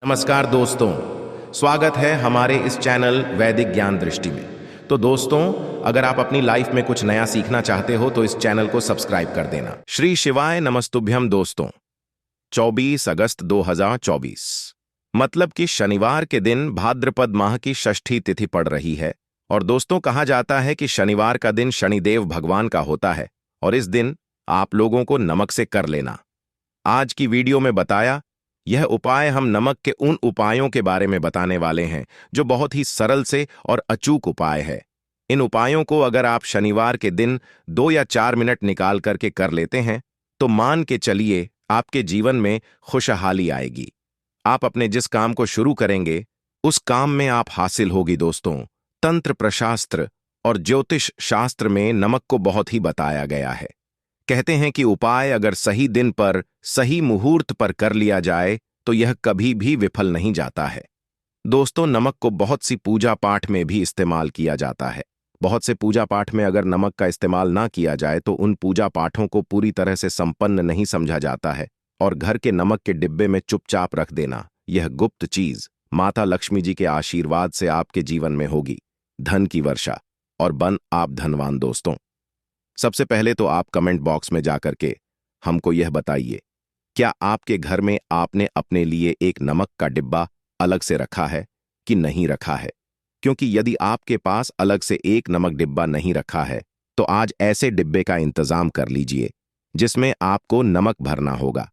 नमस्कार दोस्तों, स्वागत है हमारे इस चैनल वैदिक ज्ञान दृष्टि में। तो दोस्तों, अगर आप अपनी लाइफ में कुछ नया सीखना चाहते हो तो इस चैनल को सब्सक्राइब कर देना। श्री शिवाय नमस्तुभ्यम दोस्तों। 24 अगस्त 2024 मतलब कि शनिवार के दिन भाद्रपद माह की षष्ठी तिथि पड़ रही है। और दोस्तों, कहा जाता है कि शनिवार का दिन शनिदेव भगवान का होता है और इस दिन आप लोगों को नमक से कर लेना। आज की वीडियो में बताया यह उपाय हम नमक के उन उपायों के बारे में बताने वाले हैं जो बहुत ही सरल से और अचूक उपाय है। इन उपायों को अगर आप शनिवार के दिन 2 या 4 मिनट निकाल करके कर लेते हैं तो मान के चलिए आपके जीवन में खुशहाली आएगी। आप अपने जिस काम को शुरू करेंगे उस काम में आप हासिल होगी। दोस्तों, तंत्र प्रशास्त्र और ज्योतिष शास्त्र में नमक को बहुत ही बताया गया है। कहते हैं कि उपाय अगर सही दिन पर सही मुहूर्त पर कर लिया जाए तो यह कभी भी विफल नहीं जाता है। दोस्तों, नमक को बहुत सी पूजा पाठ में भी इस्तेमाल किया जाता है। बहुत से पूजा पाठ में अगर नमक का इस्तेमाल ना किया जाए तो उन पूजा पाठों को पूरी तरह से संपन्न नहीं समझा जाता है और घर के नमक के डिब्बे में चुपचाप रख देना, यह गुप्त चीज माता लक्ष्मी जी के आशीर्वाद से आपके जीवन में होगी धन की वर्षा और बन आप धनवान। दोस्तों, सबसे पहले तो आप कमेंट बॉक्स में जाकर के हमको यह बताइए, क्या आपके घर में आपने अपने लिए एक नमक का डिब्बा अलग से रखा है कि नहीं रखा है? क्योंकि यदि आपके पास अलग से एक नमक डिब्बा नहीं रखा है तो आज ऐसे डिब्बे का इंतजाम कर लीजिए जिसमें आपको नमक भरना होगा।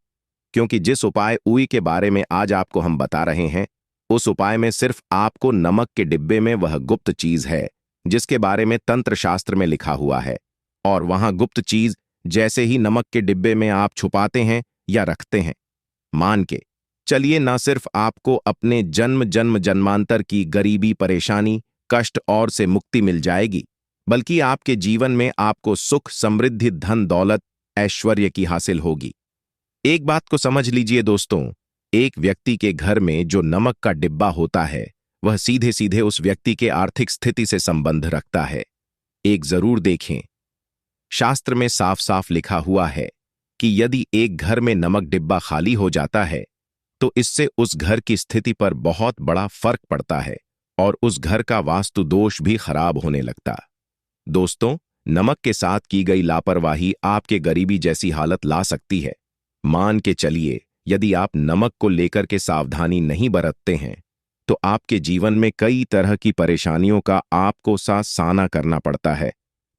क्योंकि जिस उपाय उई के बारे में आज आपको हम बता रहे हैं उस उपाय में सिर्फ आपको नमक के डिब्बे में वह गुप्त चीज है जिसके बारे में तंत्र शास्त्र में लिखा हुआ है। और वहां गुप्त चीज जैसे ही नमक के डिब्बे में आप छुपाते हैं या रखते हैं, मान के चलिए न सिर्फ आपको अपने जन्म जन्म जन्मांतर की गरीबी, परेशानी, कष्ट और से मुक्ति मिल जाएगी, बल्कि आपके जीवन में आपको सुख, समृद्धि, धन, दौलत, ऐश्वर्य की हासिल होगी। एक बात को समझ लीजिए दोस्तों, एक व्यक्ति के घर में जो नमक का डिब्बा होता है वह सीधे सीधे उस व्यक्ति के आर्थिक स्थिति से संबंध रखता है। एक जरूर देखें, शास्त्र में साफ साफ लिखा हुआ है कि यदि एक घर में नमक डिब्बा खाली हो जाता है तो इससे उस घर की स्थिति पर बहुत बड़ा फर्क पड़ता है और उस घर का वास्तु दोष भी खराब होने लगता। दोस्तों, नमक के साथ की गई लापरवाही आपके गरीबी जैसी हालत ला सकती है। मान के चलिए, यदि आप नमक को लेकर के सावधानी नहीं बरतते हैं तो आपके जीवन में कई तरह की परेशानियों का आपको सामना करना पड़ता है।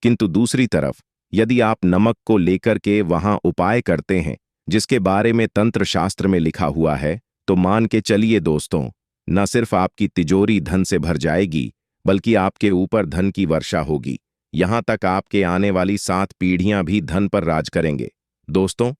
किंतु दूसरी तरफ यदि आप नमक को लेकर के वहां उपाय करते हैं जिसके बारे में तंत्र शास्त्र में लिखा हुआ है तो मान के चलिए दोस्तों, न सिर्फ आपकी तिजोरी धन से भर जाएगी बल्कि आपके ऊपर धन की वर्षा होगी। यहां तक आपके आने वाली 7 पीढ़ियां भी धन पर राज करेंगे। दोस्तों,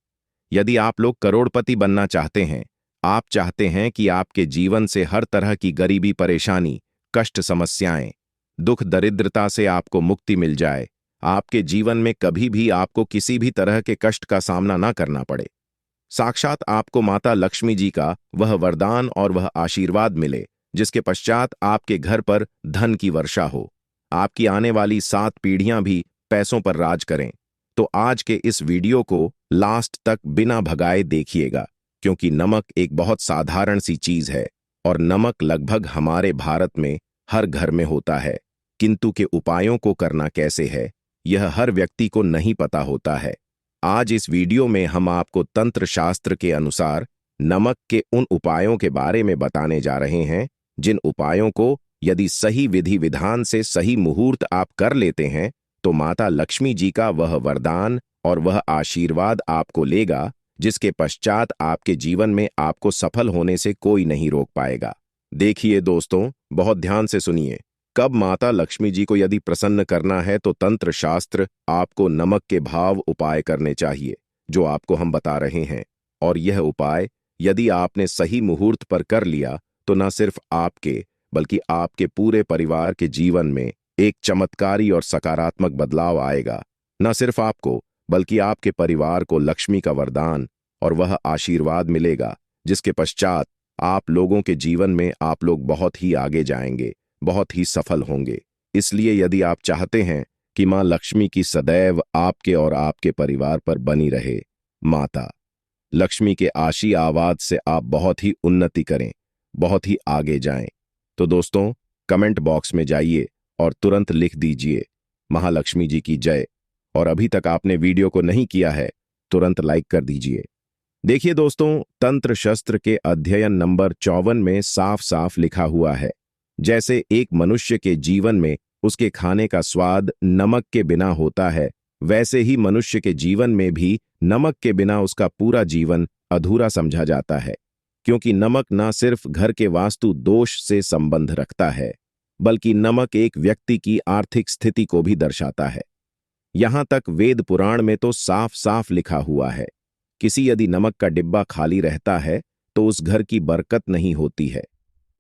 यदि आप लोग करोड़पति बनना चाहते हैं, आप चाहते हैं कि आपके जीवन से हर तरह की गरीबी, परेशानी, कष्ट, समस्याएं, दुख, दरिद्रता से आपको मुक्ति मिल जाए, आपके जीवन में कभी भी आपको किसी भी तरह के कष्ट का सामना ना करना पड़े, साक्षात आपको माता लक्ष्मी जी का वह वरदान और वह आशीर्वाद मिले जिसके पश्चात आपके घर पर धन की वर्षा हो, आपकी आने वाली 7 पीढ़ियां भी पैसों पर राज करें, तो आज के इस वीडियो को लास्ट तक बिना भगाए देखिएगा। क्योंकि नमक एक बहुत साधारण सी चीज है और नमक लगभग हमारे भारत में हर घर में होता है, किंतु के उपायों को करना कैसे है यह हर व्यक्ति को नहीं पता होता है। आज इस वीडियो में हम आपको तंत्र शास्त्र के अनुसार नमक के उन उपायों के बारे में बताने जा रहे हैं जिन उपायों को यदि सही विधि विधान से सही मुहूर्त आप कर लेते हैं तो माता लक्ष्मी जी का वह वरदान और वह आशीर्वाद आपको लेगा जिसके पश्चात आपके जीवन में आपको सफल होने से कोई नहीं रोक पाएगा। देखिए दोस्तों, बहुत ध्यान से सुनिए। कब माता लक्ष्मी जी को यदि प्रसन्न करना है तो तंत्र शास्त्र आपको नमक के भाव उपाय करने चाहिए जो आपको हम बता रहे हैं। और यह उपाय यदि आपने सही मुहूर्त पर कर लिया तो न सिर्फ आपके बल्कि आपके पूरे परिवार के जीवन में एक चमत्कारी और सकारात्मक बदलाव आएगा। न सिर्फ आपको बल्कि आपके परिवार को लक्ष्मी का वरदान और वह आशीर्वाद मिलेगा जिसके पश्चात आप लोगों के जीवन में आप लोग बहुत ही आगे जाएंगे, बहुत ही सफल होंगे। इसलिए यदि आप चाहते हैं कि मां लक्ष्मी की सदैव आपके और आपके परिवार पर बनी रहे, माता लक्ष्मी के आशीर्वाद से आप बहुत ही उन्नति करें, बहुत ही आगे जाएं। तो दोस्तों, कमेंट बॉक्स में जाइए और तुरंत लिख दीजिए महालक्ष्मी जी की जय। और अभी तक आपने वीडियो को नहीं किया है, तुरंत लाइक कर दीजिए। देखिए दोस्तों, तंत्र शस्त्र के अध्ययन नंबर 54 में साफ साफ लिखा हुआ है, जैसे एक मनुष्य के जीवन में उसके खाने का स्वाद नमक के बिना होता है, वैसे ही मनुष्य के जीवन में भी नमक के बिना उसका पूरा जीवन अधूरा समझा जाता है। क्योंकि नमक न सिर्फ घर के वास्तु दोष से संबंध रखता है, बल्कि नमक एक व्यक्ति की आर्थिक स्थिति को भी दर्शाता है। यहां तक वेद पुराण में तो साफ साफ लिखा हुआ है, किसी यदि नमक का डिब्बा खाली रहता है तो उस घर की बरकत नहीं होती है,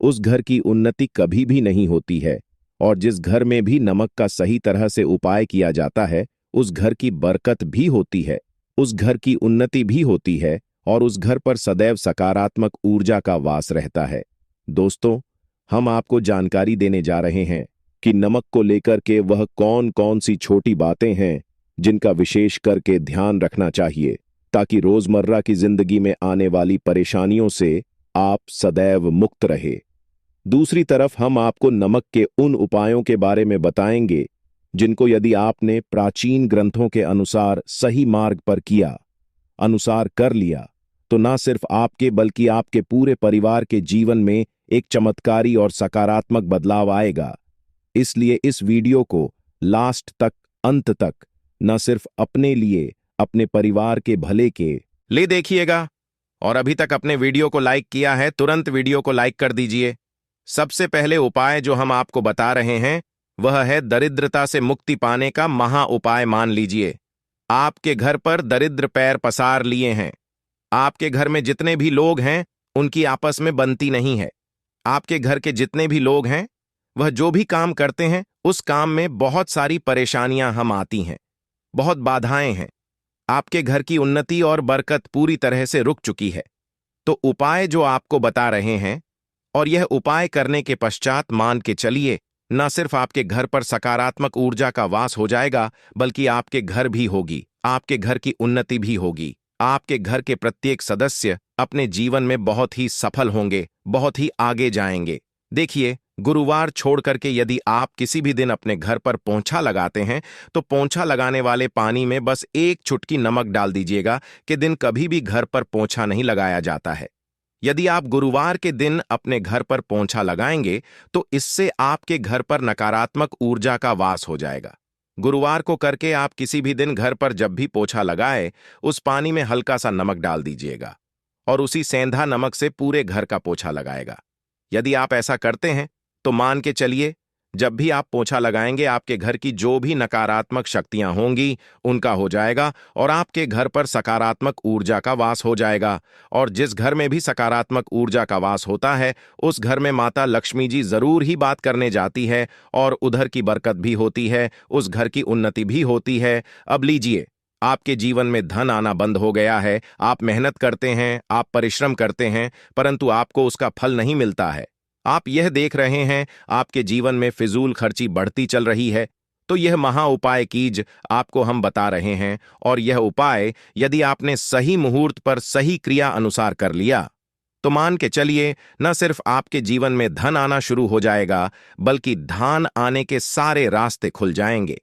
उस घर की उन्नति कभी भी नहीं होती है। और जिस घर में भी नमक का सही तरह से उपाय किया जाता है, उस घर की बरकत भी होती है, उस घर की उन्नति भी होती है, और उस घर पर सदैव सकारात्मक ऊर्जा का वास रहता है। दोस्तों, हम आपको जानकारी देने जा रहे हैं कि नमक को लेकर के वह कौन कौन सी छोटी बातें हैं जिनका विशेष करके ध्यान रखना चाहिए, ताकि रोजमर्रा की जिंदगी में आने वाली परेशानियों से आप सदैव मुक्त रहे। दूसरी तरफ हम आपको नमक के उन उपायों के बारे में बताएंगे जिनको यदि आपने प्राचीन ग्रंथों के अनुसार सही मार्ग पर किया, अनुसार कर लिया, तो न सिर्फ आपके बल्कि आपके पूरे परिवार के जीवन में एक चमत्कारी और सकारात्मक बदलाव आएगा। इसलिए इस वीडियो को लास्ट तक, अंत तक, न सिर्फ अपने लिए, अपने परिवार के भले के लिए देखिएगा। और अभी तक अपने वीडियो को लाइक किया है, तुरंत वीडियो को लाइक कर दीजिए। सबसे पहले उपाय जो हम आपको बता रहे हैं वह है दरिद्रता से मुक्ति पाने का महा उपाय। मान लीजिए आपके घर पर दरिद्र पैर पसार लिए हैं, आपके घर में जितने भी लोग हैं उनकी आपस में बनती नहीं है, आपके घर के जितने भी लोग हैं वह जो भी काम करते हैं उस काम में बहुत सारी परेशानियां हम आती हैं, बहुत बाधाएं हैं, आपके घर की उन्नति और बरकत पूरी तरह से रुक चुकी है। तो उपाय जो आपको बता रहे हैं, और यह उपाय करने के पश्चात मान के चलिए न सिर्फ आपके घर पर सकारात्मक ऊर्जा का वास हो जाएगा, बल्कि आपके घर भी होगी, आपके घर की उन्नति भी होगी, आपके घर के प्रत्येक सदस्य अपने जीवन में बहुत ही सफल होंगे, बहुत ही आगे जाएंगे। देखिए, गुरुवार छोड़ करके यदि आप किसी भी दिन अपने घर पर पोंछा लगाते हैं तो पोंछा लगाने वाले पानी में बस एक चुटकी नमक डाल दीजिएगा कि दिन कभी भी घर पर पोंछा नहीं लगाया जाता है। यदि आप गुरुवार के दिन अपने घर पर पोंछा लगाएंगे तो इससे आपके घर पर नकारात्मक ऊर्जा का वास हो जाएगा। गुरुवार को करके आप किसी भी दिन घर पर जब भी पोंछा लगाए उस पानी में हल्का सा नमक डाल दीजिएगा और उसी सेंधा नमक से पूरे घर का पोंछा लगाएगा। यदि आप ऐसा करते हैं तो मान के चलिए जब भी आप पोंछा लगाएंगे आपके घर की जो भी नकारात्मक शक्तियां होंगी उनका हो जाएगा और आपके घर पर सकारात्मक ऊर्जा का वास हो जाएगा। और जिस घर में भी सकारात्मक ऊर्जा का वास होता है उस घर में माता लक्ष्मी जी जरूर ही बात करने जाती है और उधर की बरकत भी होती है, उस घर की उन्नति भी होती है। अब लीजिए, आपके जीवन में धन आना बंद हो गया है, आप मेहनत करते हैं, आप परिश्रम करते हैं, परंतु आपको उसका फल नहीं मिलता है। आप यह देख रहे हैं आपके जीवन में फिजूल खर्ची बढ़ती चल रही है, तो यह महा उपाय कीज आपको हम बता रहे हैं। और यह उपाय यदि आपने सही मुहूर्त पर सही क्रिया अनुसार कर लिया तो मान के चलिए न सिर्फ आपके जीवन में धन आना शुरू हो जाएगा, बल्कि धान आने के सारे रास्ते खुल जाएंगे।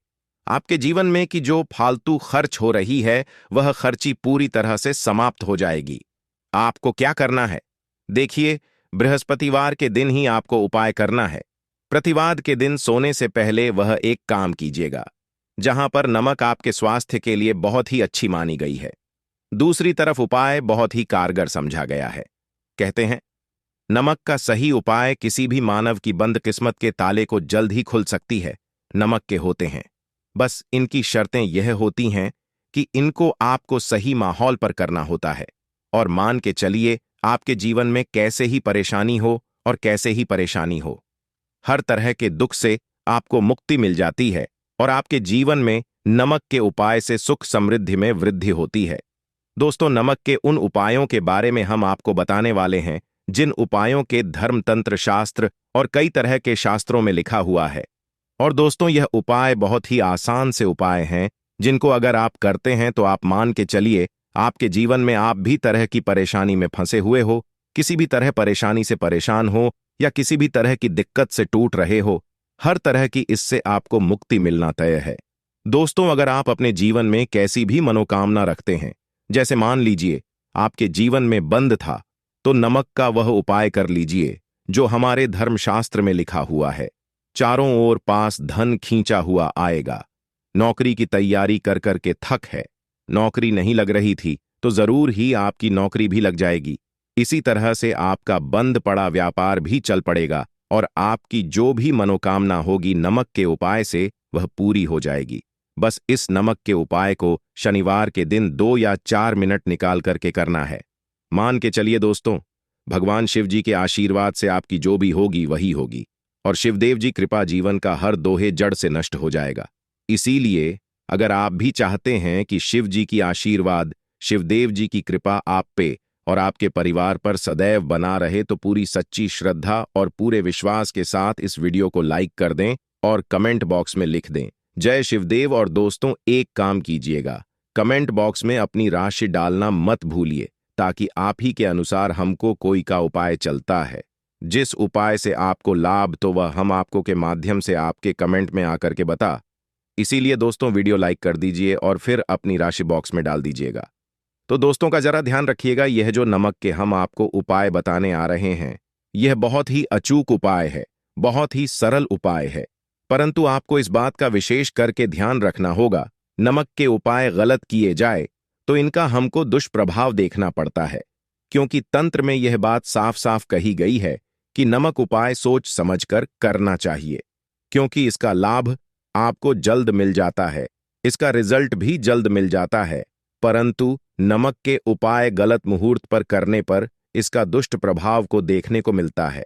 आपके जीवन में कि जो फालतू खर्च हो रही है वह खर्ची पूरी तरह से समाप्त हो जाएगी। आपको क्या करना है? देखिए, बृहस्पतिवार के दिन ही आपको उपाय करना है। प्रतिवाद के दिन सोने से पहले वह एक काम कीजिएगा जहां पर नमक आपके स्वास्थ्य के लिए बहुत ही अच्छी मानी गई है। दूसरी तरफ उपाय बहुत ही कारगर समझा गया है। कहते हैं नमक का सही उपाय किसी भी मानव की बंद किस्मत के ताले को जल्द ही खुल सकती है, नमक के होते हैं। बस इनकी शर्तें यह होती हैं कि इनको आपको सही माहौल पर करना होता है। और मान के चलिए आपके जीवन में कैसे ही परेशानी हो और कैसे ही परेशानी हो, हर तरह के दुख से आपको मुक्ति मिल जाती है और आपके जीवन में नमक के उपाय से सुख समृद्धि में वृद्धि होती है। दोस्तों, नमक के उन उपायों के बारे में हम आपको बताने वाले हैं जिन उपायों के धर्मतंत्र शास्त्र और कई तरह के शास्त्रों में लिखा हुआ है। और दोस्तों, यह उपाय बहुत ही आसान से उपाय हैं जिनको अगर आप करते हैं तो आप मान के चलिए आपके जीवन में आप भी तरह की परेशानी में फंसे हुए हो किसी भी तरह परेशानी से परेशान हो या किसी भी तरह की दिक्कत से टूट रहे हो, हर तरह की इससे आपको मुक्ति मिलना तय है। दोस्तों, अगर आप अपने जीवन में कैसी भी मनोकामना रखते हैं, जैसे मान लीजिए आपके जीवन में बंद था, तो नमक का वह उपाय कर लीजिए जो हमारे धर्मशास्त्र में लिखा हुआ है। चारों ओर पास धन खींचा हुआ आएगा। नौकरी की तैयारी कर कर के थक है, नौकरी नहीं लग रही थी, तो जरूर ही आपकी नौकरी भी लग जाएगी। इसी तरह से आपका बंद पड़ा व्यापार भी चल पड़ेगा और आपकी जो भी मनोकामना होगी नमक के उपाय से वह पूरी हो जाएगी। बस इस नमक के उपाय को शनिवार के दिन 2 या 4 मिनट निकाल करके करना है। मान के चलिए दोस्तों, भगवान शिव जी के आशीर्वाद से आपकी जो भी होगी वही होगी और शिवदेव जी कृपा जीवन का हर दोहे जड़ से नष्ट हो जाएगा। इसीलिए अगर आप भी चाहते हैं कि शिव जी की आशीर्वाद, शिवदेव जी की कृपा आप पे और आपके परिवार पर सदैव बना रहे, तो पूरी सच्ची श्रद्धा और पूरे विश्वास के साथ इस वीडियो को लाइक कर दें और कमेंट बॉक्स में लिख दें जय शिवदेव। और दोस्तों, एक काम कीजिएगा, कमेंट बॉक्स में अपनी राशि डालना मत भूलिए, ताकि आप ही के अनुसार हमको कोई का उपाय चलता है। जिस उपाय से आपको लाभ, तो वह हम आपको के माध्यम से आपके कमेंट में आकर के बता। इसीलिए दोस्तों, वीडियो लाइक कर दीजिए और फिर अपनी राशि बॉक्स में डाल दीजिएगा। तो दोस्तों का जरा ध्यान रखिएगा, यह जो नमक के हम आपको उपाय बताने आ रहे हैं, यह बहुत ही अचूक उपाय है, बहुत ही सरल उपाय है। परंतु आपको इस बात का विशेष करके ध्यान रखना होगा, नमक के उपाय गलत किए जाए तो इनका हमको दुष्प्रभाव देखना पड़ता है, क्योंकि तंत्र में यह बात साफ साफ कही गई है कि नमक उपाय सोच समझकर करना चाहिए, क्योंकि इसका लाभ आपको जल्द मिल जाता है, इसका रिजल्ट भी जल्द मिल जाता है। परंतु नमक के उपाय गलत मुहूर्त पर करने पर इसका दुष्ट प्रभाव को देखने को मिलता है।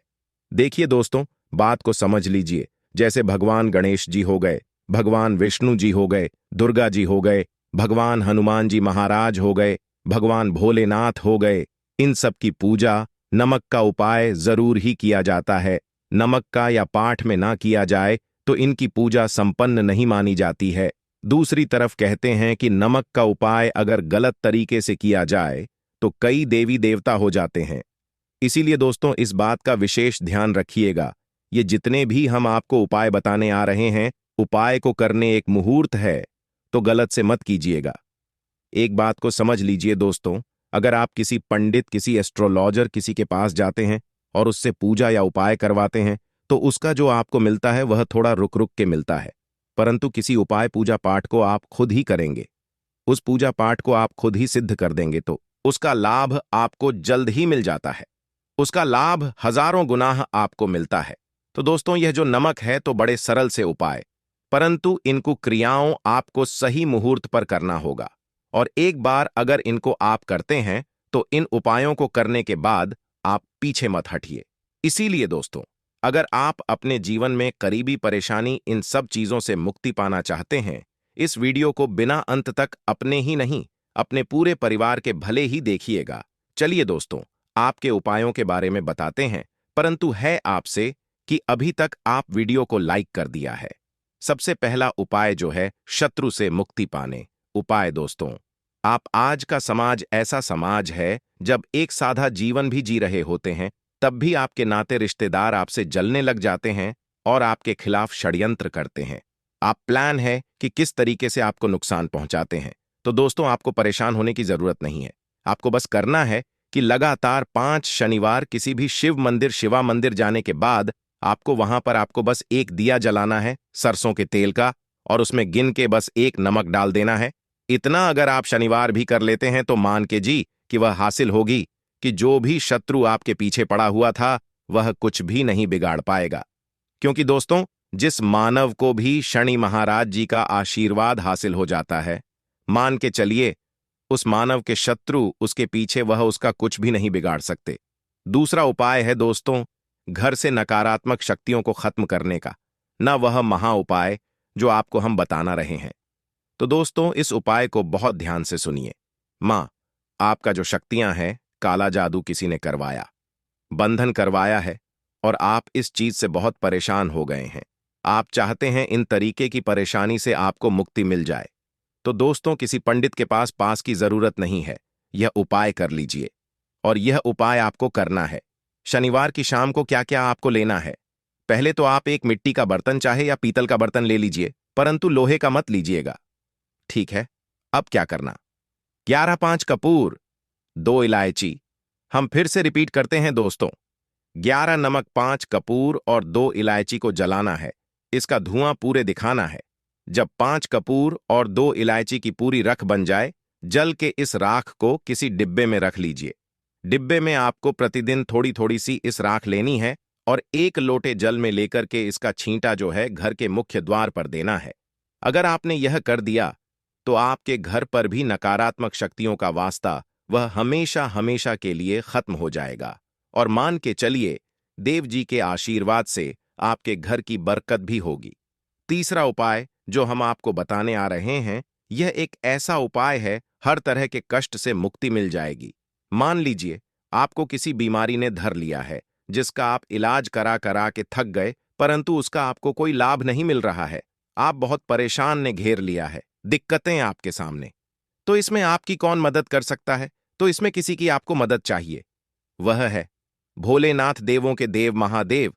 देखिए दोस्तों, बात को समझ लीजिए। जैसे भगवान गणेश जी हो गए, भगवान विष्णु जी हो गए, दुर्गा जी हो गए, भगवान हनुमान जी महाराज हो गए, भगवान भोलेनाथ हो गए, इन सब की पूजा नमक का उपाय जरूर ही किया जाता है। नमक का या पाठ में ना किया जाए तो इनकी पूजा संपन्न नहीं मानी जाती है। दूसरी तरफ कहते हैं कि नमक का उपाय अगर गलत तरीके से किया जाए तो कई देवी देवता हो जाते हैं। इसीलिए दोस्तों, इस बात का विशेष ध्यान रखिएगा, ये जितने भी हम आपको उपाय बताने आ रहे हैं, उपाय को करने एक मुहूर्त है, तो गलत से मत कीजिएगा। एक बात को समझ लीजिए दोस्तों, अगर आप किसी पंडित, किसी एस्ट्रोलॉजर, किसी के पास जाते हैं और उससे पूजा या उपाय करवाते हैं, तो उसका जो आपको मिलता है वह थोड़ा रुक रुक के मिलता है। परंतु किसी उपाय पूजा पाठ को आप खुद ही करेंगे, उस पूजा पाठ को आप खुद ही सिद्ध कर देंगे, तो उसका लाभ आपको जल्द ही मिल जाता है, उसका लाभ हजारों गुना आपको मिलता है। तो दोस्तों, यह जो नमक है तो बड़े सरल से उपाय, परंतु इनको क्रियाओं आपको सही मुहूर्त पर करना होगा। और एक बार अगर इनको आप करते हैं तो इन उपायों को करने के बाद आप पीछे मत हटिए। इसीलिए दोस्तों, अगर आप अपने जीवन में करीबी परेशानी, इन सब चीजों से मुक्ति पाना चाहते हैं, इस वीडियो को बिना अंत तक अपने ही नहीं, अपने पूरे परिवार के भले ही देखिएगा। चलिए दोस्तों, आपके उपायों के बारे में बताते हैं, परंतु है आपसे कि अभी तक आप वीडियो को लाइक कर दिया है। सबसे पहला उपाय जो है शत्रु से मुक्ति पाने उपाय। दोस्तों, आप आज का समाज ऐसा समाज है, जब एक साधा जीवन भी जी रहे होते हैं, तब भी आपके नाते रिश्तेदार आपसे जलने लग जाते हैं और आपके खिलाफ षड्यंत्र करते हैं। आप प्लान है कि किस तरीके से आपको नुकसान पहुंचाते हैं। तो दोस्तों, आपको परेशान होने की जरूरत नहीं है। आपको बस करना है कि लगातार 5 शनिवार किसी भी शिव मंदिर, शिवा मंदिर जाने के बाद आपको वहां पर आपको बस एक दिया जलाना है सरसों के तेल का, और उसमें गिन के बस एक नमक डाल देना है। इतना अगर आप शनिवार भी कर लेते हैं तो मान के जी कि वह हासिल होगी कि जो भी शत्रु आपके पीछे पड़ा हुआ था वह कुछ भी नहीं बिगाड़ पाएगा। क्योंकि दोस्तों, जिस मानव को भी शनि महाराज जी का आशीर्वाद हासिल हो जाता है, मान के चलिए उस मानव के शत्रु उसके पीछे वह उसका कुछ भी नहीं बिगाड़ सकते। दूसरा उपाय है दोस्तों, घर से नकारात्मक शक्तियों को खत्म करने का, न वह महा उपाय जो आपको हम बताना रहे हैं। तो दोस्तों, इस उपाय को बहुत ध्यान से सुनिए। मां, आपका जो शक्तियां हैं, काला जादू किसी ने करवाया, बंधन करवाया है और आप इस चीज से बहुत परेशान हो गए हैं। आप चाहते हैं इन तरीके की परेशानी से आपको मुक्ति मिल जाए। तो दोस्तों, किसी पंडित के पास की जरूरत नहीं है, यह उपाय कर लीजिए। और यह उपाय आपको करना है। शनिवार की शाम को क्या क्या आपको लेना है? पहले तो आप एक मिट्टी का बर्तन चाहे या पीतल का बर्तन ले लीजिए, परंतु लोहे का मत लीजिएगा। ठीक है, अब क्या करना? 11 कपूर, 2 इलायची। हम फिर से रिपीट करते हैं दोस्तों। 11 नमक, 5 कपूर और 2 इलायची को जलाना है। इसका धुआं पूरे दिखाना है। जब 5 कपूर और 2 इलायची की पूरी रख बन जाए, जल के इस राख को किसी डिब्बे में रख लीजिए। डिब्बे में आपको प्रतिदिन थोड़ी थोड़ी सी इस राख लेनी है और 1 लोटे जल में लेकर के इसका छींटा जो है घर के मुख्य द्वार पर देना है। अगर आपने यह कर दिया तो आपके घर पर भी नकारात्मक शक्तियों का वास्ता वह हमेशा हमेशा के लिए खत्म हो जाएगा। और मान के चलिए, देव जी के आशीर्वाद से आपके घर की बरकत भी होगी। तीसरा उपाय जो हम आपको बताने आ रहे हैं, यह एक ऐसा उपाय है, हर तरह के कष्ट से मुक्ति मिल जाएगी। मान लीजिए आपको किसी बीमारी ने धर लिया है, जिसका आप इलाज करा करा के थक गए, परंतु उसका आपको कोई लाभ नहीं मिल रहा है। आप बहुत परेशान ने घेर लिया है, दिक्कतें आपके सामने। तो इसमें आपकी कौन मदद कर सकता है? तो इसमें किसी की आपको मदद चाहिए। वह है भोलेनाथ, देवों के देव महादेव।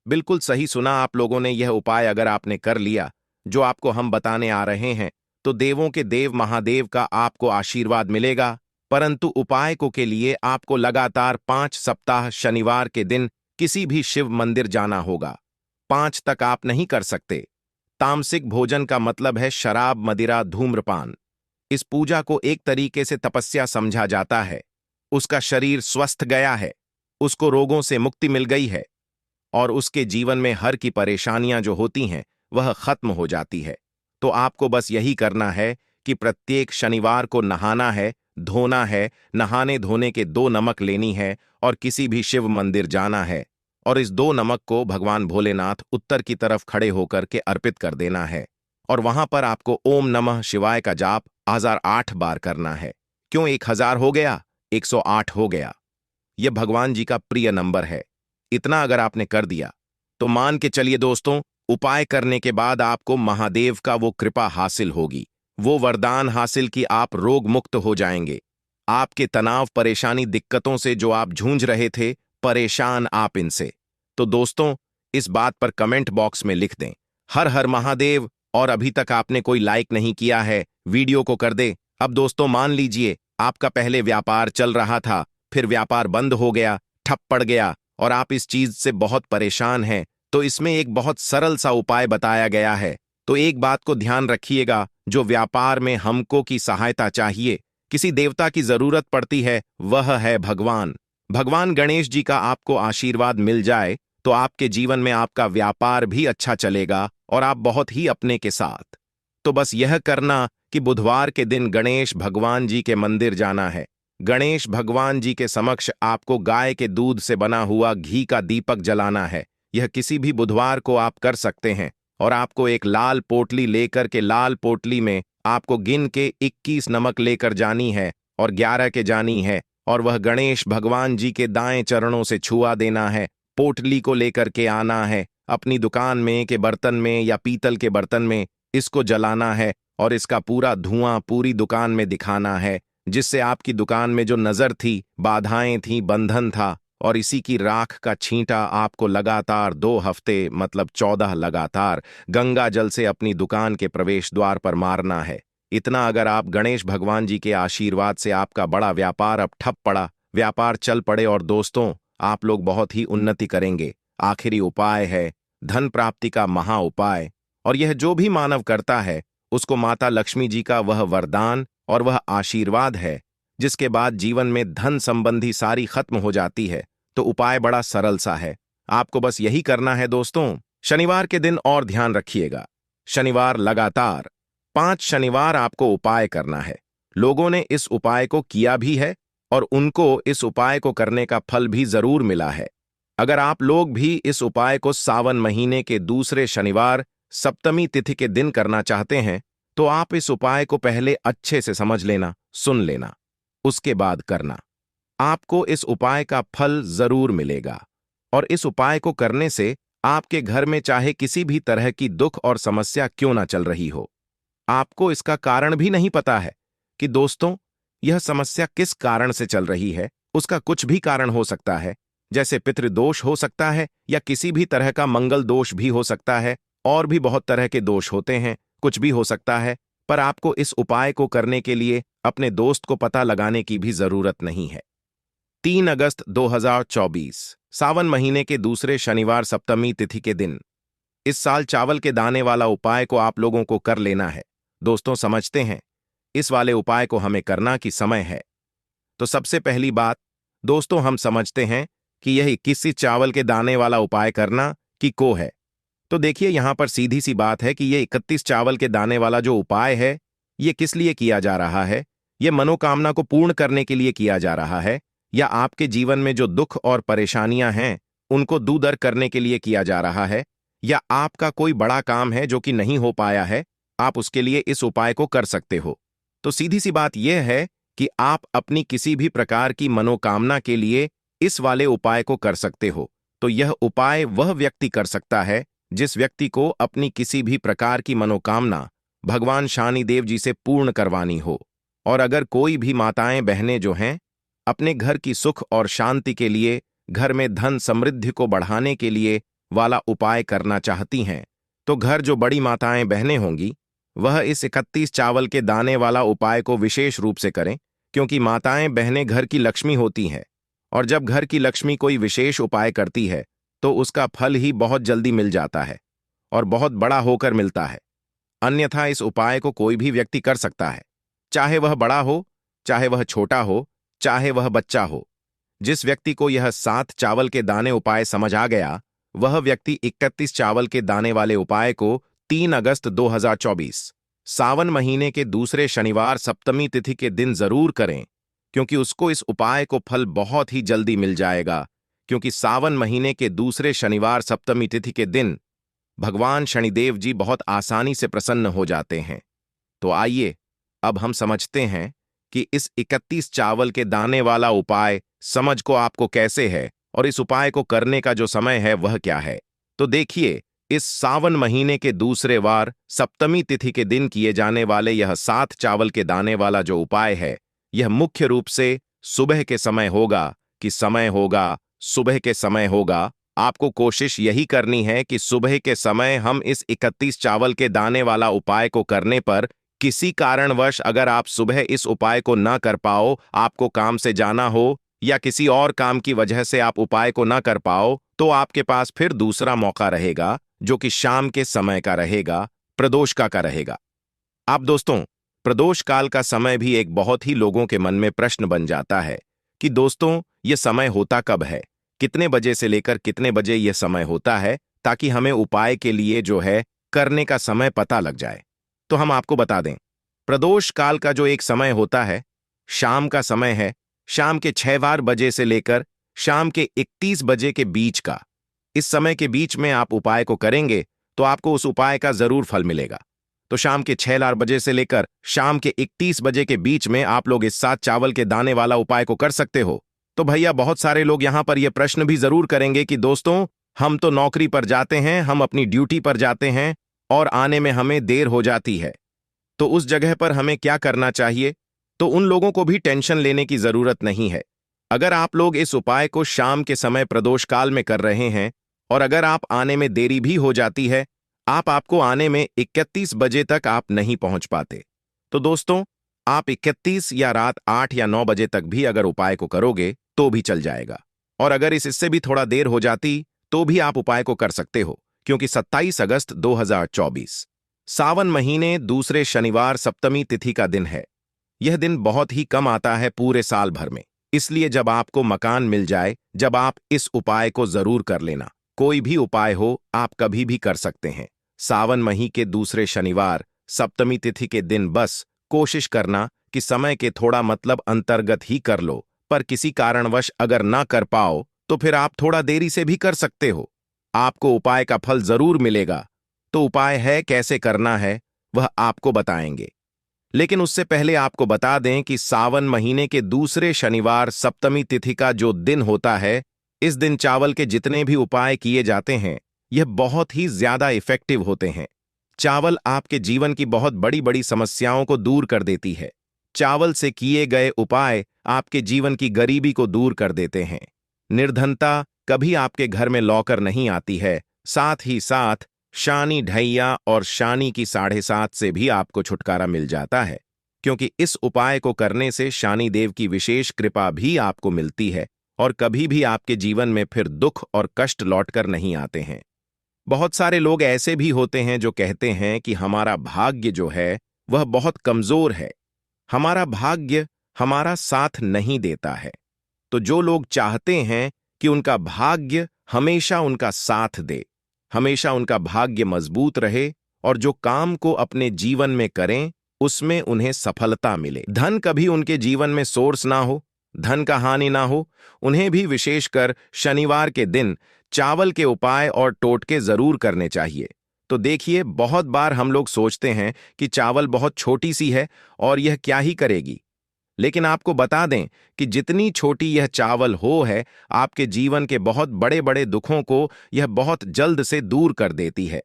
बिल्कुल सही सुना आप लोगों ने। यह उपाय अगर आपने कर लिया जो आपको हम बताने आ रहे हैं, तो देवों के देव महादेव का आपको आशीर्वाद मिलेगा। परंतु उपाय को के लिए आपको लगातार 5 सप्ताह शनिवार के दिन किसी भी शिव मंदिर जाना होगा। 5 तक आप नहीं कर सकते। तामसिक भोजन का मतलब है शराब, मदिरा, धूम्रपान। इस पूजा को एक तरीके से तपस्या समझा जाता है। उसका शरीर स्वस्थ गया है, उसको रोगों से मुक्ति मिल गई है और उसके जीवन में हर की परेशानियां जो होती हैं वह खत्म हो जाती है। तो आपको बस यही करना है कि प्रत्येक शनिवार को नहाना है, धोना है। नहाने धोने के 2 नमक लेनी है और किसी भी शिव मंदिर जाना है और इस 2 नमक को भगवान भोलेनाथ उत्तर की तरफ खड़े होकर के अर्पित कर देना है। और वहां पर आपको ओम नमः शिवाय का जाप 1008 बार करना है। क्यों 1000 हो गया? 108 हो गया। यह भगवान जी का प्रिय नंबर है। इतना अगर आपने कर दिया तो मान के चलिए दोस्तों, उपाय करने के बाद आपको महादेव का वो कृपा हासिल होगी, वो वरदान हासिल कि आप रोग मुक्त हो जाएंगे। आपके तनाव, परेशानी, दिक्कतों से जो आप जूझ रहे थे, परेशान आप इनसे। तो दोस्तों, इस बात पर कमेंट बॉक्स में लिख दें हर हर महादेव। और अभी तक आपने कोई लाइक नहीं किया है, वीडियो को कर दे। अब दोस्तों मान लीजिए आपका पहले व्यापार चल रहा था, फिर व्यापार बंद हो गया, ठप पड़ गया और आप इस चीज से बहुत परेशान हैं। तो इसमें एक बहुत सरल सा उपाय बताया गया है। तो एक बात को ध्यान रखिएगा, जो व्यापार में हमको की सहायता चाहिए, किसी देवता की जरूरत पड़ती है, वह है भगवान। भगवान गणेश जी का आपको आशीर्वाद मिल जाए तो आपके जीवन में आपका व्यापार भी अच्छा चलेगा और आप बहुत ही अपने के साथ। तो बस यह करना कि बुधवार के दिन गणेश भगवान जी के मंदिर जाना है। गणेश भगवान जी के समक्ष आपको गाय के दूध से बना हुआ घी का दीपक जलाना है। यह किसी भी बुधवार को आप कर सकते हैं। और आपको एक लाल पोटली लेकर के, लाल पोटली में आपको गिन के 21 नमक लेकर जानी है और 11 के जानी है और वह गणेश भगवान जी के दाएं चरणों से छुआ देना है। पोटली को लेकर के आना है, अपनी दुकान में के बर्तन में या पीतल के बर्तन में इसको जलाना है और इसका पूरा धुआं पूरी दुकान में दिखाना है, जिससे आपकी दुकान में जो नजर थी, बाधाएं थी, बंधन था, और इसी की राख का छींटा आपको लगातार 2 हफ्ते मतलब 14 लगातार गंगा जल से अपनी दुकान के प्रवेश द्वार पर मारना है। इतना अगर आप गणेश भगवान जी के आशीर्वाद से आपका बड़ा व्यापार अब ठप पड़ा, व्यापार चल पड़े और दोस्तों आप लोग बहुत ही उन्नति करेंगे। आखिरी उपाय है धन प्राप्ति का महा उपाय, और यह जो भी मानव करता है उसको माता लक्ष्मी जी का वह वरदान और वह आशीर्वाद है, जिसके बाद जीवन में धन संबंधी सारी खत्म हो जाती है। तो उपाय बड़ा सरल सा है, आपको बस यही करना है दोस्तों। शनिवार के दिन और ध्यान रखिएगा, शनिवार लगातार 5 शनिवार आपको उपाय करना है। लोगों ने इस उपाय को किया भी है और उनको इस उपाय को करने का फल भी जरूर मिला है। अगर आप लोग भी इस उपाय को सावन महीने के दूसरे शनिवार सप्तमी तिथि के दिन करना चाहते हैं, तो आप इस उपाय को पहले अच्छे से समझ लेना, सुन लेना, उसके बाद करना। आपको इस उपाय का फल जरूर मिलेगा। और इस उपाय को करने से आपके घर में चाहे किसी भी तरह की दुख और समस्या क्यों ना चल रही हो, आपको इसका कारण भी नहीं पता है कि दोस्तों यह समस्या किस कारण से चल रही है, उसका कुछ भी कारण हो सकता है, जैसे पितृदोष हो सकता है या किसी भी तरह का मंगल दोष भी हो सकता है, और भी बहुत तरह के दोष होते हैं, कुछ भी हो सकता है। पर आपको इस उपाय को करने के लिए अपने दोस्त को पता लगाने की भी जरूरत नहीं है। 3 अगस्त 2024 सावन महीने के दूसरे शनिवार सप्तमी तिथि के दिन इस साल चावल के दाने वाला उपाय को आप लोगों को कर लेना है। दोस्तों, समझते हैं इस वाले उपाय को हमें करना कि समय है। तो सबसे पहली बात दोस्तों, हम समझते हैं कि यह 21 चावल के दाने वाला उपाय करना कि को है। तो देखिए, यहां पर सीधी सी बात है कि ये 31 चावल के दाने वाला जो उपाय है, ये किस लिए किया जा रहा है। ये मनोकामना को पूर्ण करने के लिए किया जा रहा है, या आपके जीवन में जो दुख और परेशानियां हैं उनको दूर करने के लिए किया जा रहा है, या आपका कोई बड़ा काम है जो कि नहीं हो पाया है, आप उसके लिए इस उपाय को कर सकते हो। तो सीधी सी बात यह है कि आप अपनी किसी भी प्रकार की मनोकामना के लिए इस वाले उपाय को कर सकते हो। तो यह उपाय वह व्यक्ति कर सकता है जिस व्यक्ति को अपनी किसी भी प्रकार की मनोकामना भगवान शनिदेव जी से पूर्ण करवानी हो। और अगर कोई भी माताएं बहनें जो हैं अपने घर की सुख और शांति के लिए, घर में धन समृद्धि को बढ़ाने के लिए वाला उपाय करना चाहती हैं, तो घर जो बड़ी माताएं बहनें होंगी वह इस 31 चावल के दाने वाला उपाय को विशेष रूप से करें, क्योंकि माताएं बहनें घर की लक्ष्मी होती हैं, और जब घर की लक्ष्मी कोई विशेष उपाय करती है तो उसका फल ही बहुत जल्दी मिल जाता है और बहुत बड़ा होकर मिलता है। अन्यथा इस उपाय को कोई भी व्यक्ति कर सकता है, चाहे वह बड़ा हो, चाहे वह छोटा हो, चाहे वह बच्चा हो। जिस व्यक्ति को यह 7 चावल के दाने उपाय समझ आ गया, वह व्यक्ति 31 चावल के दाने वाले उपाय को 3 अगस्त 2024 सावन महीने के दूसरे शनिवार सप्तमी तिथि के दिन जरूर करें, क्योंकि उसको इस उपाय को फल बहुत ही जल्दी मिल जाएगा। क्योंकि सावन महीने के दूसरे शनिवार सप्तमी तिथि के दिन भगवान शनिदेव जी बहुत आसानी से प्रसन्न हो जाते हैं। तो आइए अब हम समझते हैं कि इस 31 चावल के दाने वाला उपाय समझ को आपको कैसे है, और इस उपाय को करने का जो समय है वह क्या है। तो देखिए, इस सावन महीने के दूसरे वार सप्तमी तिथि के दिन किए जाने वाले यह 7 चावल के दाने वाला जो उपाय है, यह मुख्य रूप से सुबह के समय होगा सुबह के समय होगा। आपको कोशिश यही करनी है कि सुबह के समय हम इस 31 चावल के दाने वाला उपाय को करने पर किसी कारणवश अगर आप सुबह इस उपाय को ना कर पाओ, आपको काम से जाना हो या किसी और काम की वजह से आप उपाय को ना कर पाओ, तो आपके पास फिर दूसरा मौका रहेगा जो कि शाम के समय का रहेगा, प्रदोष का रहेगा। आप दोस्तों, प्रदोष काल का समय भी एक बहुत ही लोगों के मन में प्रश्न बन जाता है कि दोस्तों ये समय होता कब है, कितने बजे से लेकर कितने बजे यह समय होता है, ताकि हमें उपाय के लिए जो है करने का समय पता लग जाए। तो हम आपको बता दें, प्रदोष काल का जो एक समय होता है, शाम का समय है, शाम के 6 बजे से लेकर शाम के 31 बजे के बीच का। इस समय के बीच में आप उपाय को करेंगे तो आपको उस उपाय का जरूर फल मिलेगा। तो शाम के 6 बजे से लेकर शाम के 31 बजे के बीच में आप लोग इस 7 चावल के दाने वाला उपाय को कर सकते हो। तो भैया, बहुत सारे लोग यहां पर यह प्रश्न भी जरूर करेंगे कि दोस्तों हम तो नौकरी पर जाते हैं, हम अपनी ड्यूटी पर जाते हैं और आने में हमें देर हो जाती है, तो उस जगह पर हमें क्या करना चाहिए। तो उन लोगों को भी टेंशन लेने की जरूरत नहीं है। अगर आप लोग इस उपाय को शाम के समय प्रदोष काल में कर रहे हैं और अगर आप आने में देरी भी हो जाती है, आपको आने में 31 बजे तक आप नहीं पहुंच पाते, तो दोस्तों आप 31 या रात 8 या 9 बजे तक भी अगर उपाय को करोगे तो भी चल जाएगा। और अगर इससे भी थोड़ा देर हो जाती तो भी आप उपाय को कर सकते हो, क्योंकि 27 अगस्त 2024 सावन महीने दूसरे शनिवार सप्तमी तिथि का दिन है। यह दिन बहुत ही कम आता है पूरे साल भर में, इसलिए जब आपको मकान मिल जाए, जब आप इस उपाय को जरूर कर लेना। कोई भी उपाय हो आप कभी भी कर सकते हैं। सावन मही के दूसरे शनिवार सप्तमी तिथि के दिन बस कोशिश करना कि समय के थोड़ा मतलब अंतर्गत ही कर लो, पर किसी कारणवश अगर ना कर पाओ तो फिर आप थोड़ा देरी से भी कर सकते हो, आपको उपाय का फल जरूर मिलेगा। तो उपाय है कैसे करना है वह आपको बताएंगे, लेकिन उससे पहले आपको बता दें कि सावन महीने के दूसरे शनिवार सप्तमी तिथि का जो दिन होता है, इस दिन चावल के जितने भी उपाय किए जाते हैं यह बहुत ही ज्यादा इफेक्टिव होते हैं। चावल आपके जीवन की बहुत बड़ी बड़ी समस्याओं को दूर कर देती है। चावल से किए गए उपाय आपके जीवन की गरीबी को दूर कर देते हैं। निर्धनता कभी आपके घर में लौकर नहीं आती है। साथ ही साथ शानी ढैया और शानी की 7.5 से भी आपको छुटकारा मिल जाता है, क्योंकि इस उपाय को करने से शानी देव की विशेष कृपा भी आपको मिलती है और कभी भी आपके जीवन में फिर दुख और कष्ट लौटकर नहीं आते हैं। बहुत सारे लोग ऐसे भी होते हैं जो कहते हैं कि हमारा भाग्य जो है वह बहुत कमजोर है, हमारा भाग्य हमारा साथ नहीं देता है। तो जो लोग चाहते हैं कि उनका भाग्य हमेशा उनका साथ दे, हमेशा उनका भाग्य मजबूत रहे और जो काम को अपने जीवन में करें उसमें उन्हें सफलता मिले, धन कभी उनके जीवन में सोर्स ना हो, धन का हानि ना हो, उन्हें भी विशेषकर शनिवार के दिन चावल के उपाय और टोटके जरूर करने चाहिए। तो देखिए, बहुत बार हम लोग सोचते हैं कि चावल बहुत छोटी सी है और यह क्या ही करेगी, लेकिन आपको बता दें कि जितनी छोटी यह चावल हो है, आपके जीवन के बहुत बड़े बड़े दुखों को यह बहुत जल्द से दूर कर देती है।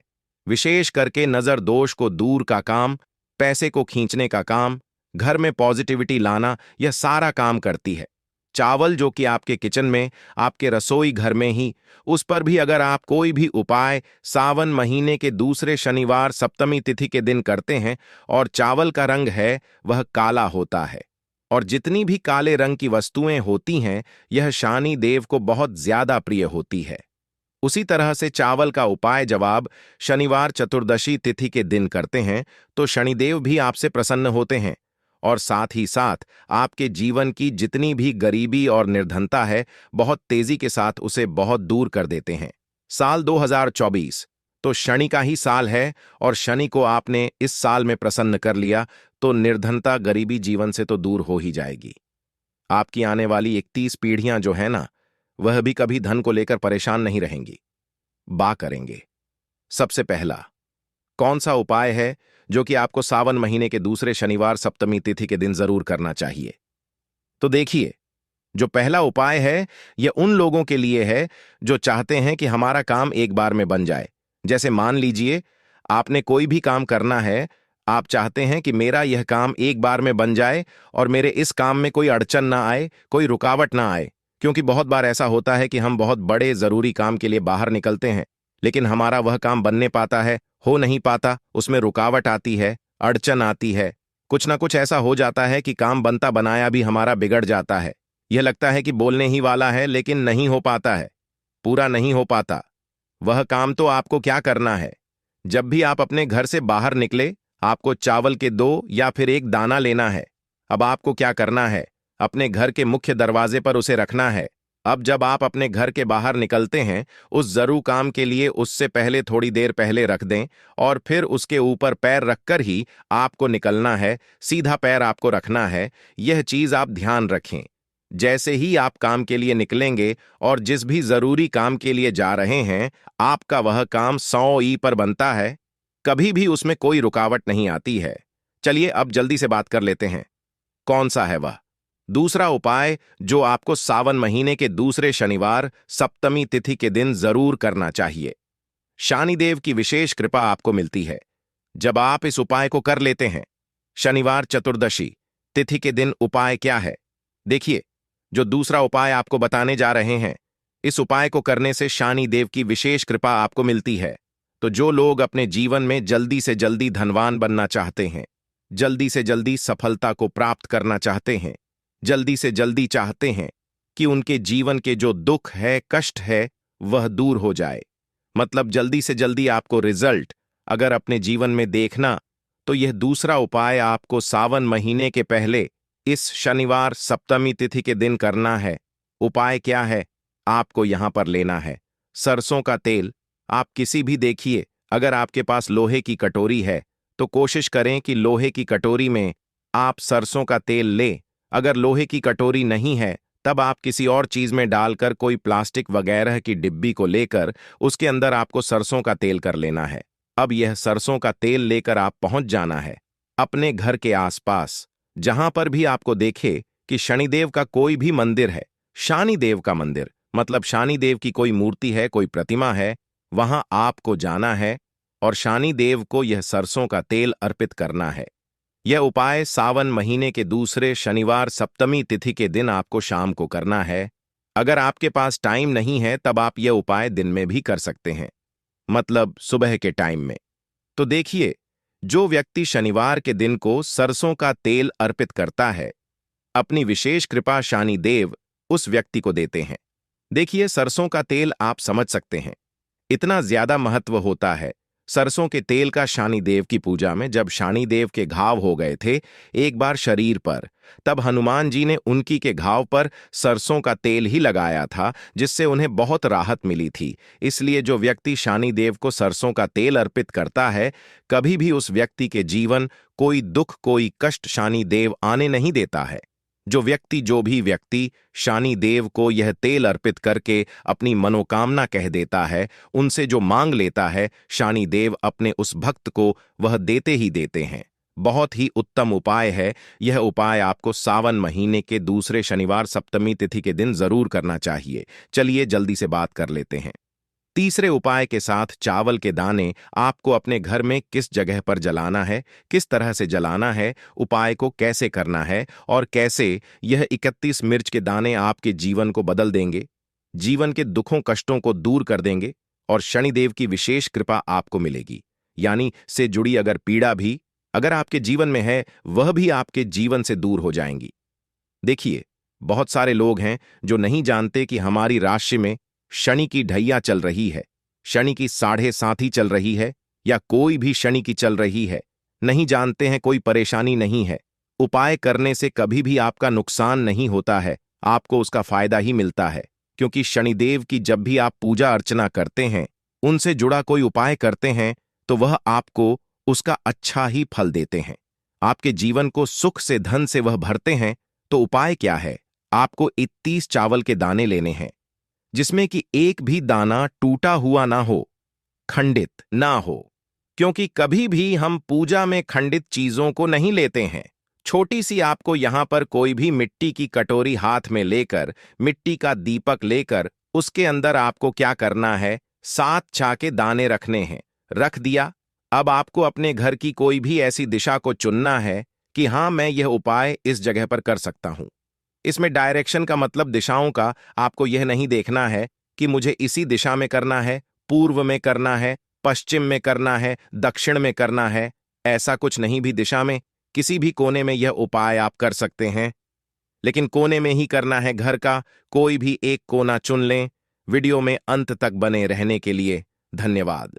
विशेष करके नजर दोष को दूर का काम, पैसे को खींचने का काम, घर में पॉजिटिविटी लाना, यह सारा काम करती है। चावल जो कि आपके किचन में, आपके रसोई घर में ही, उस पर भी अगर आप कोई भी उपाय सावन महीने के दूसरे शनिवार सप्तमी तिथि के दिन करते हैं और चावल का रंग है वह काला होता है, और जितनी भी काले रंग की वस्तुएं होती हैं यह शानी देव को बहुत ज्यादा प्रिय होती है। उसी तरह से चावल का उपाय जब आप शनिवार चतुर्दशी तिथि के दिन करते हैं तो शनिदेव भी आपसे प्रसन्न होते हैं और साथ ही साथ आपके जीवन की जितनी भी गरीबी और निर्धनता है बहुत तेजी के साथ उसे बहुत दूर कर देते हैं। साल 2024 तो शनि का ही साल है और शनि को आपने इस साल में प्रसन्न कर लिया तो निर्धनता गरीबी जीवन से तो दूर हो ही जाएगी। आपकी आने वाली 31 पीढ़ियां जो है ना, वह भी कभी धन को लेकर परेशान नहीं रहेंगी, बा करेंगे। सबसे पहला कौन सा उपाय है जो कि आपको सावन महीने के दूसरे शनिवार सप्तमी तिथि के दिन जरूर करना चाहिए? तो देखिए, जो पहला उपाय है यह उन लोगों के लिए है जो चाहते हैं कि हमारा काम एक बार में बन जाए। जैसे मान लीजिए आपने कोई भी काम करना है, आप चाहते हैं कि मेरा यह काम एक बार में बन जाए और मेरे इस काम में कोई अड़चन ना आए, कोई रुकावट ना आए। क्योंकि बहुत बार ऐसा होता है कि हम बहुत बड़े जरूरी काम के लिए बाहर निकलते हैं, लेकिन हमारा वह काम बनने पाता है, हो नहीं पाता, उसमें रुकावट आती है, अड़चन आती है, कुछ ना कुछ ऐसा हो जाता है कि काम बनता बनाया भी हमारा बिगड़ जाता है। यह लगता है कि बोलने ही वाला है लेकिन नहीं हो पाता है, पूरा नहीं हो पाता। वह काम तो आपको क्या करना है, जब भी आप अपने घर से बाहर निकले आपको चावल के 2 या फिर 1 दाना लेना है। अब आपको क्या करना है, अपने घर के मुख्य दरवाजे पर उसे रखना है। अब जब आप अपने घर के बाहर निकलते हैं उस जरूर काम के लिए उससे पहले थोड़ी देर पहले रख दें और फिर उसके ऊपर पैर रखकर ही आपको निकलना है, सीधा पैर आपको रखना है। यह चीज आप ध्यान रखें। जैसे ही आप काम के लिए निकलेंगे और जिस भी जरूरी काम के लिए जा रहे हैं, आपका वह काम 100 पर बनता है, कभी भी उसमें कोई रुकावट नहीं आती है। चलिए अब जल्दी से बात कर लेते हैं, कौन सा है वह दूसरा उपाय जो आपको सावन महीने के दूसरे शनिवार सप्तमी तिथि के दिन जरूर करना चाहिए। शनिदेव की विशेष कृपा आपको मिलती है जब आप इस उपाय को कर लेते हैं। शनिवार चतुर्दशी तिथि के दिन उपाय क्या है? देखिए, जो दूसरा उपाय आपको बताने जा रहे हैं, इस उपाय को करने से शनिदेव की विशेष कृपा आपको मिलती है। तो जो लोग अपने जीवन में जल्दी से जल्दी धनवान बनना चाहते हैं, जल्दी से जल्दी सफलता को प्राप्त करना चाहते हैं, जल्दी से जल्दी चाहते हैं कि उनके जीवन के जो दुख है, कष्ट है, वह दूर हो जाए, मतलब जल्दी से जल्दी आपको रिजल्ट अगर अपने जीवन में देखना, तो यह दूसरा उपाय आपको सावन महीने के पहले इस शनिवार सप्तमी तिथि के दिन करना है। उपाय क्या है? आपको यहां पर लेना है सरसों का तेल। आप किसी भी देखिए, अगर आपके पास लोहे की कटोरी है तो कोशिश करें कि लोहे की कटोरी में आप सरसों का तेल लें। अगर लोहे की कटोरी नहीं है तब आप किसी और चीज में डालकर कोई प्लास्टिक वगैरह की डिब्बी को लेकर उसके अंदर आपको सरसों का तेल कर लेना है। अब यह सरसों का तेल लेकर आप पहुंच जाना है अपने घर के आसपास, जहां पर भी आपको देखे कि शनिदेव का कोई भी मंदिर है, शनिदेव का मंदिर मतलब शनिदेव की कोई मूर्ति है, कोई प्रतिमा है, वहां आपको जाना है और शनिदेव को यह सरसों का तेल अर्पित करना है। यह उपाय सावन महीने के दूसरे शनिवार सप्तमी तिथि के दिन आपको शाम को करना है। अगर आपके पास टाइम नहीं है तब आप यह उपाय दिन में भी कर सकते हैं, मतलब सुबह के टाइम में। तो देखिए, जो व्यक्ति शनिवार के दिन को सरसों का तेल अर्पित करता है, अपनी विशेष कृपा शनि देव उस व्यक्ति को देते हैं। देखिए, सरसों का तेल आप समझ सकते हैं, इतना ज्यादा महत्व होता है सरसों के तेल का शनि देव की पूजा में। जब शनि देव के घाव हो गए थे एक बार शरीर पर, तब हनुमान जी ने उनकी के घाव पर सरसों का तेल ही लगाया था, जिससे उन्हें बहुत राहत मिली थी। इसलिए जो व्यक्ति शनि देव को सरसों का तेल अर्पित करता है, कभी भी उस व्यक्ति के जीवन कोई दुख कोई कष्ट शनि देव आने नहीं देता है। जो भी व्यक्ति शनि देव को यह तेल अर्पित करके अपनी मनोकामना कह देता है, उनसे जो मांग लेता है, शनि देव अपने उस भक्त को वह देते ही देते हैं। बहुत ही उत्तम उपाय है। यह उपाय आपको सावन महीने के दूसरे शनिवार सप्तमी तिथि के दिन जरूर करना चाहिए। चलिए जल्दी से बात कर लेते हैं। तीसरे उपाय के साथ चावल के दाने आपको अपने घर में किस जगह पर जलाना है, किस तरह से जलाना है, उपाय को कैसे करना है और कैसे यह 31 मिर्च के दाने आपके जीवन को बदल देंगे, जीवन के दुखों कष्टों को दूर कर देंगे और शनिदेव की विशेष कृपा आपको मिलेगी। यानी से जुड़ी अगर पीड़ा भी अगर आपके जीवन में है, वह भी आपके जीवन से दूर हो जाएंगी। देखिए, बहुत सारे लोग हैं जो नहीं जानते कि हमारी राशि में शनि की ढैया चल रही है, शनि की 7.5 चल रही है या कोई भी शनि की चल रही है। नहीं जानते हैं, कोई परेशानी नहीं है। उपाय करने से कभी भी आपका नुकसान नहीं होता है, आपको उसका फायदा ही मिलता है। क्योंकि शनिदेव की जब भी आप पूजा अर्चना करते हैं, उनसे जुड़ा कोई उपाय करते हैं, तो वह आपको उसका अच्छा ही फल देते हैं। आपके जीवन को सुख से धन से वह भरते हैं। तो उपाय क्या है? आपको 31 चावल के दाने लेने हैं, जिसमें कि एक भी दाना टूटा हुआ ना हो, खंडित ना हो। क्योंकि कभी भी हम पूजा में खंडित चीजों को नहीं लेते हैं। छोटी सी आपको यहां पर कोई भी मिट्टी की कटोरी हाथ में लेकर, मिट्टी का दीपक लेकर, उसके अंदर आपको क्या करना है, 7 चा के दाने रखने हैं। रख दिया। अब आपको अपने घर की कोई भी ऐसी दिशा को चुनना है कि हां, मैं यह उपाय इस जगह पर कर सकता हूं। इसमें डायरेक्शन का मतलब दिशाओं का आपको यह नहीं देखना है कि मुझे इसी दिशा में करना है, पूर्व में करना है, पश्चिम में करना है, दक्षिण में करना है। ऐसा कुछ नहीं। भी दिशा में किसी भी कोने में यह उपाय आप कर सकते हैं, लेकिन कोने में ही करना है। घर का कोई भी एक कोना चुन लें। वीडियो में अंत तक बने रहने के लिए धन्यवाद।